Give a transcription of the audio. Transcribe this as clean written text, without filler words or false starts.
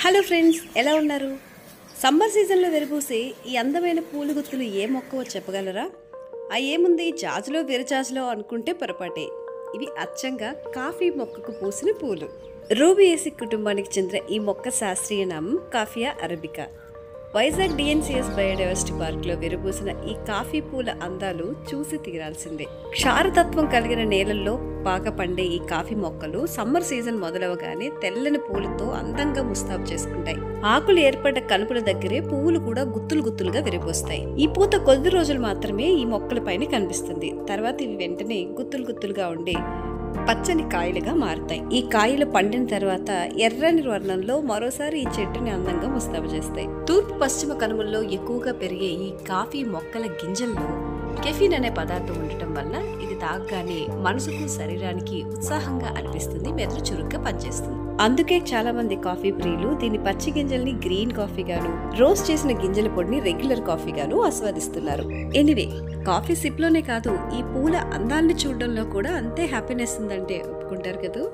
Hello friends, ఎలా ఉన్నారు? Summer సీజన్లో విరబూసే ఈ అందమైన పూల గుత్తులు ఏ మొక్కవో చెప్పగలరా? ఏముంది జాజులో విరజాజులో అనుకుంటే పొరపాటే. ఇవి అచ్చంగా కాఫీ మొక్కకు పూసిన పూలు. రూబియేసి కుటుంబానికి చెందిన ఈ మొక్క శాస్త్రీయ నామం కాఫియా అరబికా. వైజాగ్ డిఎన్సిఎస్ బయోడైవర్సిటీ పార్క్లో విరబూసిన ఈ కాఫీ పూల అందాలు చూసి తీరాల్సిందే. క్షారతత్వం కలిగిన నేలల్లో బాగా పండే ఈ కాఫీ మొక్కలు సమ్మర్ సీజన్ మొదలవగానే తెల్లని పూలతో అందంగా ముస్తాబు చేసుకుంటాయి. ఆకులు ఏర్పడ్డ కనుపుల దగ్గరే పువ్వులు కూడా గుత్తులు గుత్తులుగా విరబూస్తాయి. ఈ పూత కొద్ది రోజులు మాత్రమే ఈ మొక్కల పైన కనిపిస్తుంది. తర్వాత ఇవి వెంటనే గుత్తులు గుత్తులుగా ఉండే పచ్చని కాయలుగా మారుతాయి. ఈ కాయలు పండిన తర్వాత ఎర్రని వర్ణంలో మరోసారి ఈ చెట్టుని అందంగా ముస్తాబు చేస్తాయి. తూర్పు పశ్చిమ కనుమల్లో ఎక్కువగా పెరిగే ఈ కాఫీ మొక్కల గింజల్లో కెఫిన్ అనే పదార్థం ఉండటం వల్ల ఇది తాగగానే మనసుకు శరీరానికి ఉత్సాహంగా అనిపిస్తుంది, మెదడు చురుగ్గా పనిచేస్తుంది. అందుకే చాలా మంది కాఫీ ప్రియులు దీని పచ్చి గింజల్ని గ్రీన్ కాఫీ గాను, రోస్ట్ చేసిన గింజల పొడిని రెగ్యులర్ కాఫీ గాను ఆస్వాదిస్తున్నారు. ఎనివే, కాఫీ సిప్ లోనే కాదు, ఈ పూల అందాన్ని చూడడంలో కూడా అంతే హ్యాపీనెస్ ఉందంటే ఒప్పుకుంటారు కదా.